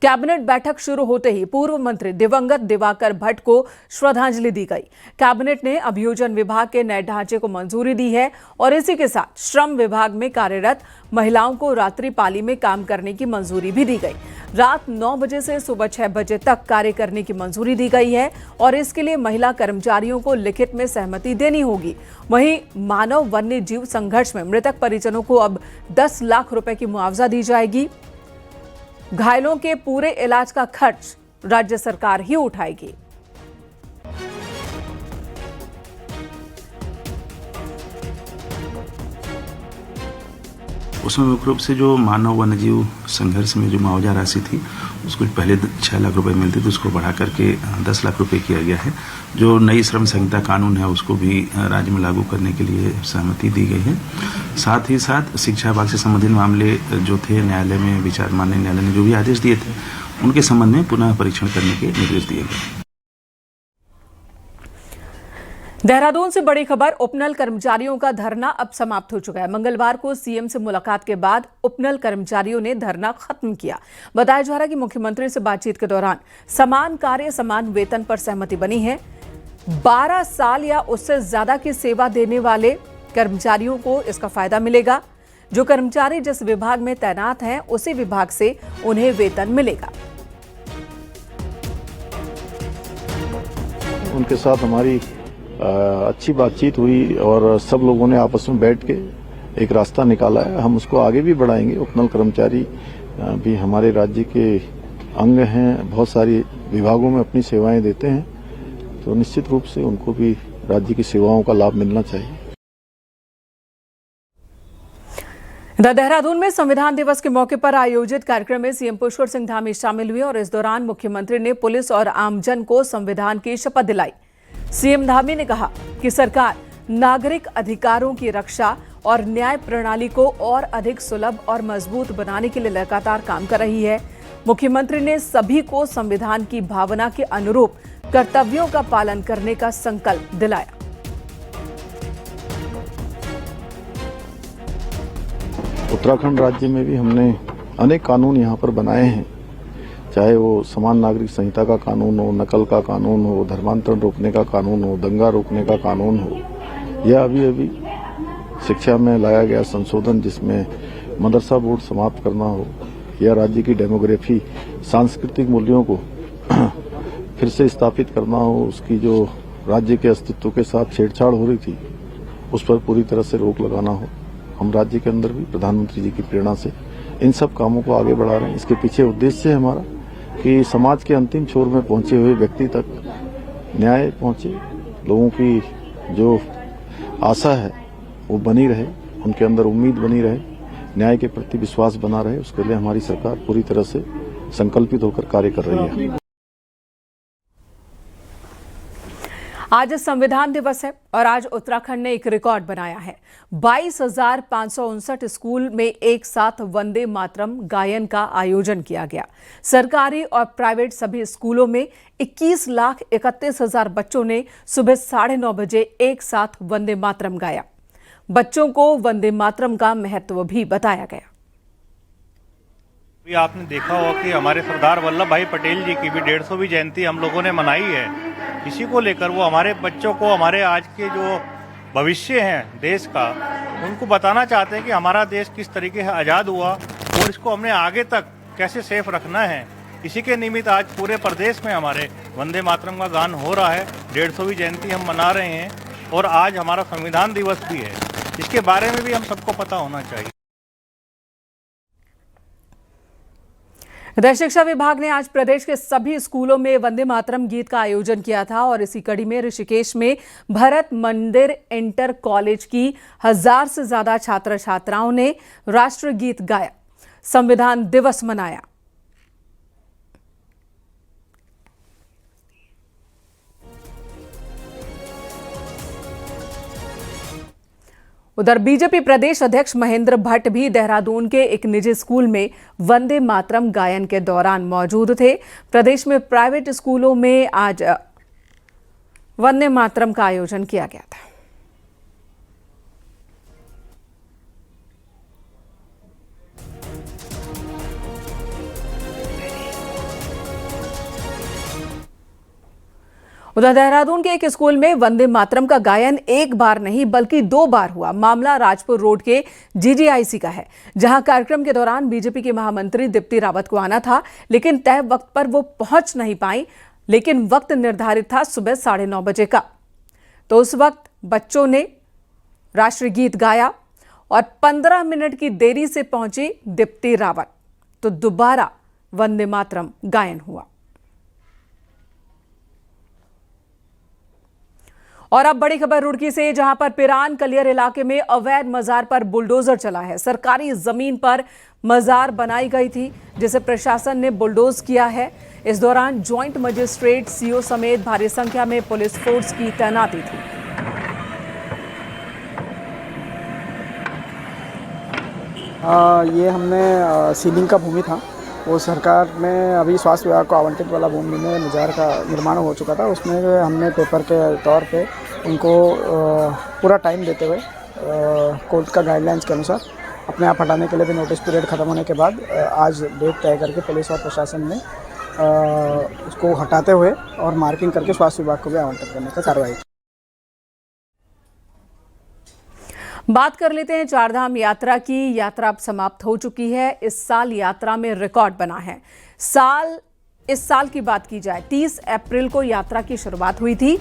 Cabinet बैठक शुरू होते ही पूर्व मंत्री दिवंगत दिवाकर भट्ट को श्रद्धांजलि दी गई। कैबिनेट ने अभियोजन विभाग के नए ढांचे को मंजूरी दी है और इसी के साथ श्रम विभाग में कार्यरत महिलाओं को रात्रि पाली में काम करने की मंजूरी भी दी गई। रात 9 बजे से सुबह 6 बजे तक कार्य करने की मंजूरी दी गई है और इसके लिए महिला कर्मचारियों को लिखित में सहमति देनी होगी। वहीं मानव वन्य जीव संघर्ष में मृतक परिजनों को अब 10 लाख रुपए की मुआवजा दी जाएगी। घायलों के पूरे इलाज का खर्च राज्य सरकार ही उठाएगी। उसमें मुख्य रूप से जो मानव वन्यजीव संघर्ष में जो मुआवजा राशि थी उसको पहले 6 लाख रुपए मिलती थी, उसको बढ़ा करके 10 लाख रुपए किया गया है। जो नई श्रम संहिता कानून है उसको भी राज्य में लागू करने के लिए सहमति दी गई है। साथ ही साथ शिक्षा विभाग से संबंधित मामले जो थे न्यायालय में विचार माननीय न्यायालय ने जो भी आदेश दिए थे उनके संबंध में पुनः परीक्षण करने के निर्देश दिए गए। देहरादून से बड़ी खबर, उपनल कर्मचारियों का धरना अब समाप्त हो चुका है। मंगलवार को सीएम से मुलाकात के बाद उपनल कर्मचारियों ने धरना खत्म किया। बताया जा रहा है कि मुख्यमंत्री से बातचीत के दौरान समान कार्य समान वेतन पर सहमति बनी है। 12 साल या उससे ज्यादा की सेवा देने वाले कर्मचारियों को इसका फायदा मिलेगा। जो कर्मचारी जिस विभाग में तैनात हैं उसी विभाग से उन्हें वेतन मिलेगा। उनके साथ हमारी अच्छी बातचीत हुई और सब लोगों ने आपस में बैठ के एक रास्ता निकाला है। हम उसको आगे भी बढ़ाएंगे। उपनल कर्मचारी भी हमारे राज्य के अंग हैं, बहुत सारी विभागों में अपनी सेवाएं देते हैं, तो निश्चित रूप से उनको भी राज्य की सेवाओं का लाभ मिलना चाहिए। देहरादून में संविधान दिवस के मौके पर आयोजित कार्यक्रम में सीएम पुष्कर सिंह धामी शामिल हुए और इस दौरान मुख्यमंत्री ने पुलिस और आमजन को संविधान की शपथ दिलाई। सीएम धामी ने कहा कि सरकार नागरिक अधिकारों की रक्षा और न्याय प्रणाली को और अधिक सुलभ और मजबूत बनाने के लिए लगातार काम कर रही है। मुख्यमंत्री ने सभी को संविधान की भावना के अनुरूप कर्तव्यों का पालन करने का संकल्प दिलाया। उत्तराखंड राज्य में भी हमने अनेक कानून यहाँ पर बनाए हैं, चाहे वो समान नागरिक संहिता का कानून हो, नकल का कानून हो, धर्मांतरण रोकने का कानून हो, दंगा रोकने का कानून हो, या अभी शिक्षा में लाया गया संशोधन जिसमें मदरसा बोर्ड समाप्त करना हो, या राज्य की डेमोग्राफी सांस्कृतिक मूल्यों को फिर से स्थापित करना हो, उसकी जो राज्य के अस्तित्व के साथ छेड़छाड़ हो रही थी उस पर पूरी तरह से रोक लगाना हो। हम राज्य के अंदर भी प्रधानमंत्री जी की प्रेरणा से इन सब कामों को आगे बढ़ा रहे हैं। इसके पीछे उद्देश्य है हमारा कि समाज के अंतिम छोर में पहुंचे हुए व्यक्ति तक न्याय पहुंचे, लोगों की जो आशा है वो बनी रहे, उनके अंदर उम्मीद बनी रहे, न्याय के प्रति विश्वास बना रहे। उसके लिए हमारी सरकार पूरी तरह से संकल्पित होकर कार्य कर रही है। आज संविधान दिवस है और आज उत्तराखंड ने एक रिकॉर्ड बनाया है। 22,559 स्कूल में एक साथ वंदे मातरम गायन का आयोजन किया गया। सरकारी और प्राइवेट सभी स्कूलों में 21,31,000 बच्चों ने सुबह 9:30 बजे एक साथ वंदे मातरम गाया। बच्चों को वंदे मातरम का महत्व भी बताया गया। भी आपने देखा होगा कि हमारे सरदार वल्लभ भाई पटेल जी की भी 150वीं जयंती हम लोगों ने मनाई है। इसी को लेकर वो हमारे बच्चों को, हमारे आज के जो भविष्य हैं देश का, उनको बताना चाहते हैं कि हमारा देश किस तरीके से आज़ाद हुआ और इसको हमने आगे तक कैसे सेफ रखना है। इसी के निमित्त आज पूरे प्रदेश में हमारे वंदे मातरम का गान हो रहा है। 150वीं जयंती हम मना रहे हैं और आज हमारा संविधान दिवस भी है। इसके बारे में भी हम सबको पता होना चाहिए। इधर शिक्षा विभाग ने आज प्रदेश के सभी स्कूलों में वंदे मातरम गीत का आयोजन किया था और इसी कड़ी में ऋषिकेश में भरत मंदिर इंटर कॉलेज की 1000 से ज्यादा छात्र छात्राओं ने राष्ट्रगीत गाया, संविधान दिवस मनाया। उधर बीजेपी प्रदेश अध्यक्ष महेंद्र भट्ट भी देहरादून के एक निजी स्कूल में वंदे मातरम गायन के दौरान मौजूद थे। प्रदेश में प्राइवेट स्कूलों में आज वंदे मातरम का आयोजन किया गया था। उधर देहरादून के एक स्कूल में वंदे मातरम का गायन एक बार नहीं बल्कि 2 बार हुआ। मामला राजपुर रोड के जीजीआईसी का है, जहां कार्यक्रम के दौरान बीजेपी की महामंत्री दीप्ति रावत को आना था, लेकिन तय वक्त पर वो पहुंच नहीं पाई। लेकिन वक्त निर्धारित था सुबह 9:30 बजे का, तो उस वक्त बच्चों ने राष्ट्रीय गीत गाया और 15 मिनट की देरी से पहुंची दीप्ति रावत, तो दोबारा वंदे मातरम गायन हुआ। और अब बड़ी खबर रुड़की से, जहां पर पिरान कलियर इलाके में अवैध मजार पर बुलडोजर चला है। सरकारी जमीन पर मजार बनाई गई थी, जिसे प्रशासन ने बुलडोज किया है। इस दौरान ज्वाइंट मजिस्ट्रेट, सीओ समेत भारी संख्या में पुलिस फोर्स की तैनाती थी। ये हमने सीलिंग का भूमि था, वो सरकार ने अभी स्वास्थ्य विभाग को आवंटित वाला भूमि में मजार का निर्माण हो चुका था। उसमें हमने पेपर के तौर पे उनको पूरा टाइम देते हुए कोर्ट का गाइडलाइंस के अनुसार अपने आप हटाने के लिए भी नोटिस पीरियड ख़त्म होने के बाद आज डेट तय करके पुलिस और प्रशासन ने उसको हटाते हुए और मार्किंग करके स्वास्थ्य विभाग को भी आवंटित करने का कार्रवाई की। बात कर लेते हैं चारधाम यात्रा की। यात्रा अब समाप्त हो चुकी है। इस साल यात्रा में रिकॉर्ड बना है। इस साल की बात की जाए, 30 अप्रैल को यात्रा की शुरुआत हुई थी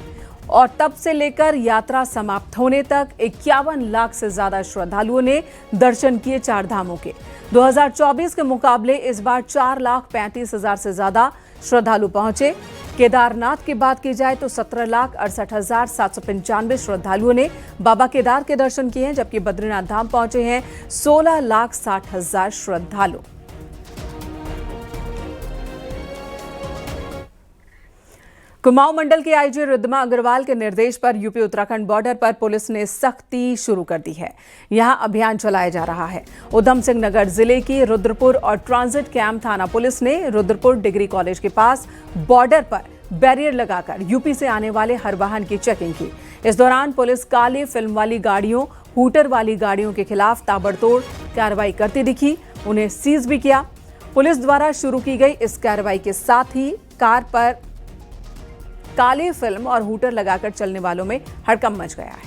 और तब से लेकर यात्रा समाप्त होने तक 51 लाख से ज्यादा श्रद्धालुओं ने दर्शन किए चारधामों के। 2024 के मुकाबले इस बार 4,35,000 से ज्यादा श्रद्धालु पहुंचे। केदारनाथ की बात की जाए तो 17,68,795 श्रद्धालुओं ने बाबा केदार के दर्शन किए हैं, जबकि बद्रीनाथ धाम पहुंचे हैं 16,60,000 श्रद्धालु। कुमाऊं मंडल के आईजी रिद्धिमा अग्रवाल के निर्देश पर यूपी उत्तराखंड बॉर्डर पर पुलिस ने सख्ती शुरू कर दी है। यहां अभियान चलाया जा रहा है। उधम सिंह नगर जिले की रुद्रपुर और ट्रांजिट कैंप थाना पुलिस ने रुद्रपुर डिग्री कॉलेज के पास बॉर्डर पर बैरियर लगाकर यूपी से आने वाले हर वाहन की चेकिंग की। इस दौरान पुलिस काली फिल्म वाली गाड़ियों, हूटर वाली गाड़ियों के खिलाफ ताबड़तोड़ कार्रवाई करती दिखी, उन्हें सीज भी किया। पुलिस द्वारा शुरू की गई इस कार्रवाई के साथ ही कार पर काली फिल्म और हूटर लगाकर चलने वालों में हड़कंप मच गया है।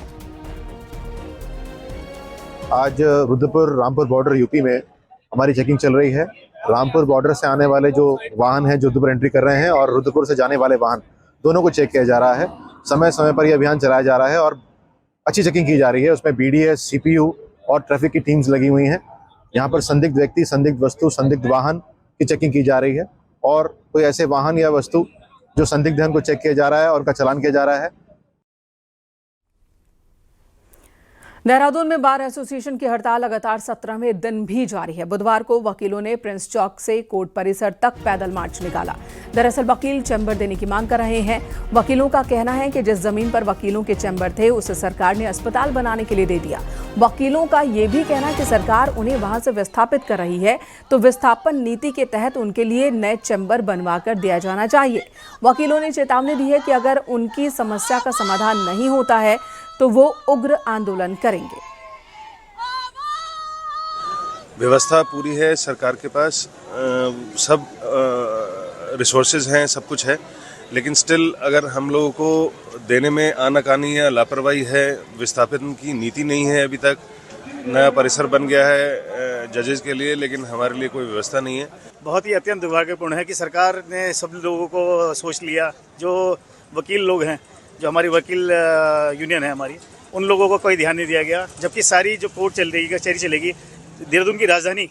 आज रुद्रपुर रामपुर बॉर्डर यूपी में हमारी चेकिंग चल रही है। रामपुर बॉर्डर से आने वाले जो वाहन हैं जो रुद्रपुर एंट्री कर रहे हैं और रुद्रपुर से जाने वाले वाहन दोनों को चेक किया जा रहा है। समय समय पर यह अभियान चलाया जा रहा है और अच्छी चेकिंग की जा रही है। उसमें बीडीएस, सीपीयू और ट्रैफिक की टीम्स लगी हुई हैं। यहाँ पर संदिग्ध व्यक्ति, संदिग्ध वस्तु, संदिग्ध वाहन की चेकिंग की जा रही है और कोई ऐसे वाहन या वस्तु जो संदिग्ध है उनको चेक किया जा रहा है और उनका चालान किया जा रहा है। देहरादून में बार एसोसिएशन की हड़ताल लगातार 17वें दिन भी जारी है। बुधवार को वकीलों ने प्रिंस चौक से कोर्ट परिसर तक पैदल मार्च निकाला। दरअसल वकील चैम्बर देने की मांग कर रहे हैं। वकीलों का कहना है कि जिस जमीन पर वकीलों के चैम्बर थे उसे सरकार ने अस्पताल बनाने के लिए दे दिया। वकीलों का यह भी कहना है कि सरकार उन्हें वहां से विस्थापित कर रही है, तो विस्थापन नीति के तहत उनके लिए नए चैम्बर बनवा कर दिया जाना चाहिए। वकीलों ने चेतावनी दी है कि अगर उनकी समस्या का समाधान नहीं होता है तो वो उग्र आंदोलन करेंगे। व्यवस्था पूरी है सरकार के पास, सब रिसोर्सेज हैं, सब कुछ है, लेकिन स्टिल अगर हम लोगों को देने में आनाकानी या लापरवाही है, विस्थापित की नीति नहीं है। अभी तक नया परिसर बन गया है जजेस के लिए, लेकिन हमारे लिए कोई व्यवस्था नहीं है। बहुत ही अत्यंत दुर्भाग्यपूर्ण है कि सरकार ने सब लोगों को सोच लिया। जो वकील लोग हैं, जो हमारी वकील यूनियन है हमारी, उन लोगों को कोई ध्यान नहीं दिया गया। जबकि सारी जो कोर्ट चल रही, कचहरी चलेगी, देहरादून की राजधानी,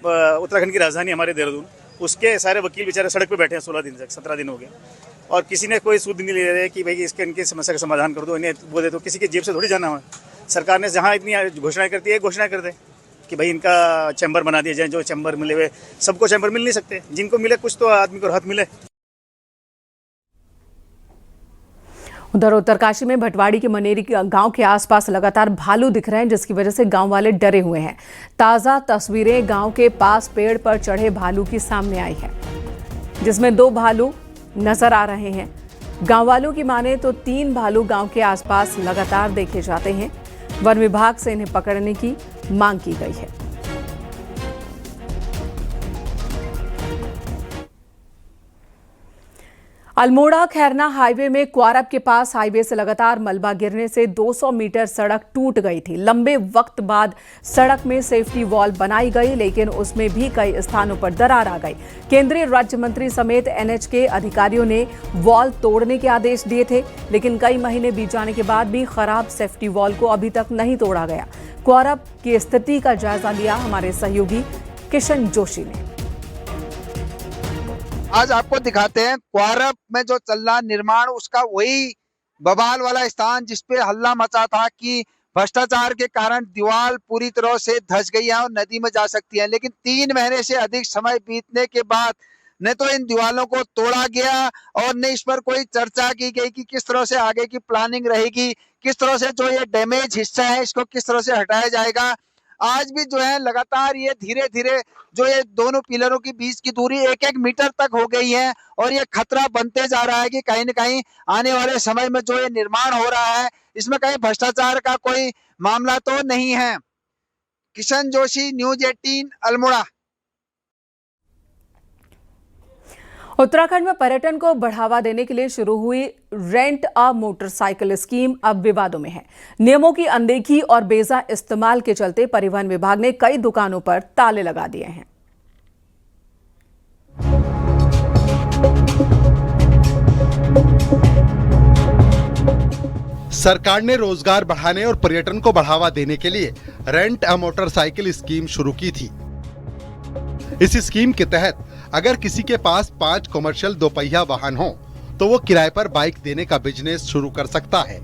उत्तराखंड की राजधानी हमारे देहरादून, उसके सारे वकील बेचारे सड़क पे बैठे हैं 16 दिन तक, 17 दिन हो गए और किसी ने कोई सूद नहीं ले रहे कि भाई इनकी समस्या का समाधान कर दो, इन्हें वो दे दो। किसी की जेब से थोड़ी जाना है। सरकार ने जहाँ इतनी घोषणाएं करती है, घोषणा कर दे कि भाई इनका चैम्बर बना दिया जाए। जो चैम्बर मिले हुए, सबको चैम्बर मिल नहीं सकते, जिनको मिले कुछ तो आदमी को राहत मिले। उधर उत्तरकाशी में भटवाड़ी के मनेरी गांव के आसपास लगातार भालू दिख रहे हैं, जिसकी वजह से गांव वाले डरे हुए हैं। ताजा तस्वीरें गांव के पास पेड़ पर चढ़े भालू की सामने आई है, जिसमें 2 भालू नजर आ रहे हैं। गांव वालों की माने तो 3 भालू गांव के आसपास लगातार देखे जाते हैं। वन विभाग से इन्हें पकड़ने की मांग की गई है। अल्मोड़ा खैरना हाईवे में क्वारब के पास हाईवे से लगातार मलबा गिरने से 200 मीटर सड़क टूट गई थी। लंबे वक्त बाद सड़क में सेफ्टी वॉल बनाई गई, लेकिन उसमें भी कई स्थानों पर दरार आ गई। केंद्रीय राज्य मंत्री समेत एनएच के अधिकारियों ने वॉल तोड़ने के आदेश दिए थे, लेकिन कई महीने बीत जाने के बाद भी खराब सेफ्टी वॉल को अभी तक नहीं तोड़ा गया। क्वारब की स्थिति का जायजा लिया हमारे सहयोगी किशन जोशी ने। आज आपको दिखाते हैं क्वारब में जो चल रहा निर्माण, उसका वही बवाल वाला स्थान जिसपे हल्ला मचा था कि भ्रष्टाचार के कारण दीवार पूरी तरह से धंस गई है और नदी में जा सकती है। लेकिन 3 महीने से अधिक समय बीतने के बाद न तो इन दीवारों को तोड़ा गया और न इस पर कोई चर्चा की गई कि किस तरह से आगे की प्लानिंग रहेगी, किस तरह से जो ये डैमेज हिस्सा है इसको किस तरह से हटाया जाएगा। आज भी जो है लगातार ये धीरे धीरे जो ये दोनों पिलरों के बीच की दूरी 1-1 मीटर तक हो गई है और ये खतरा बनते जा रहा है कि कहीं न कहीं आने वाले समय में जो ये निर्माण हो रहा है इसमें कहीं भ्रष्टाचार का कोई मामला तो नहीं है। किशन जोशी, न्यूज 18, अल्मोड़ा। उत्तराखंड में पर्यटन को बढ़ावा देने के लिए शुरू हुई रेंट अ मोटरसाइकिल स्कीम अब विवादों में है। नियमों की अनदेखी और बेजा इस्तेमाल के चलते परिवहन विभाग ने कई दुकानों पर ताले लगा दिए हैं। सरकार ने रोजगार बढ़ाने और पर्यटन को बढ़ावा देने के लिए रेंट अ मोटरसाइकिल स्कीम शुरू की थी। इस स्कीम के तहत अगर किसी के पास 5 कमर्शियल दोपहिया वाहन हो तो वो किराए पर बाइक देने का बिजनेस शुरू कर सकता है।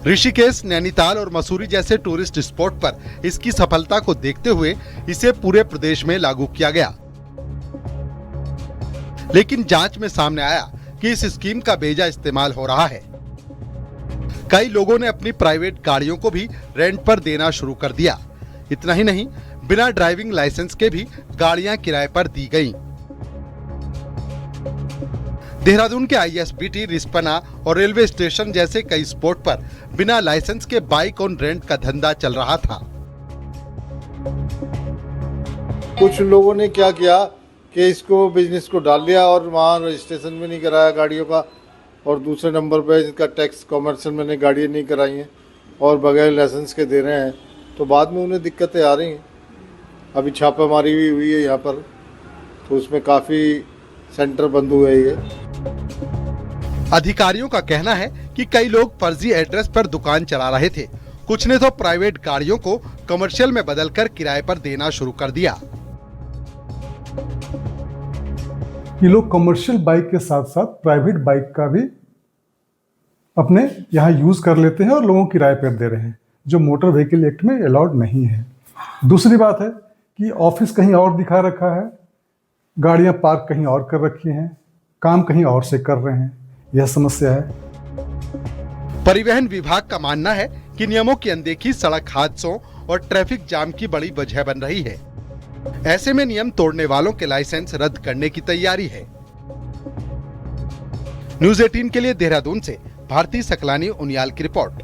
ऋषिकेश, नैनीताल और मसूरी जैसे टूरिस्ट स्पॉट पर इसकी सफलता को देखते हुए इसे पूरे प्रदेश में लागू किया गया। लेकिन जांच में सामने आया कि इस स्कीम का बेजा इस्तेमाल हो रहा है। कई लोगों ने अपनी प्राइवेट गाड़ियों को भी रेंट पर देना शुरू कर दिया। इतना ही नहीं, बिना ड्राइविंग लाइसेंस के भी गाड़ियां किराए पर दी गईं। देहरादून के आईएसबीटी, रिस्पना और रेलवे स्टेशन जैसे कई स्पॉट पर बिना लाइसेंस के बाइक ऑन रेंट का धंधा चल रहा था। कुछ लोगों ने क्या किया कि इसको बिजनेस को डाल लिया और वहाँ रजिस्ट्रेशन भी नहीं कराया गाड़ियों का, और दूसरे नंबर पे इसका टैक्स कॉमर्शियल मैंने गाड़ियाँ नहीं कराई हैं और बगैर लाइसेंस के दे रहे हैं, तो बाद में उन्हें दिक्कतें आ रही हैं। अभी छापामारी भी हुई है यहाँ पर, तो उसमें काफ़ी सेंटर बंद हुए ये। अधिकारियों का कहना है कि कई लोग फर्जी एड्रेस पर दुकान चला रहे थे। कुछ ने तो प्राइवेट गाड़ियों को कमर्शियल में बदलकर किराए पर देना शुरू कर दिया। ये लोग कमर्शियल बाइक के साथ साथ प्राइवेट बाइक का भी अपने यहाँ यूज कर लेते हैं और लोगों को किराए पर दे रहे हैं, जो मोटर व्हीकल एक्ट में अलाउड नहीं है। दूसरी बात है कि ऑफिस कहीं और दिखा रखा है, गाड़ियां पार्क कहीं और कर रखी हैं, काम कहीं और से कर रहे हैं। यह समस्या है। परिवहन विभाग का मानना है कि नियमों की अनदेखी सड़क हादसों और ट्रैफिक जाम की बड़ी वजह बन रही है। ऐसे में नियम तोड़ने वालों के लाइसेंस रद्द करने की तैयारी है। न्यूज 18 के लिए देहरादून से भारती सकलानी उनियाल की रिपोर्ट।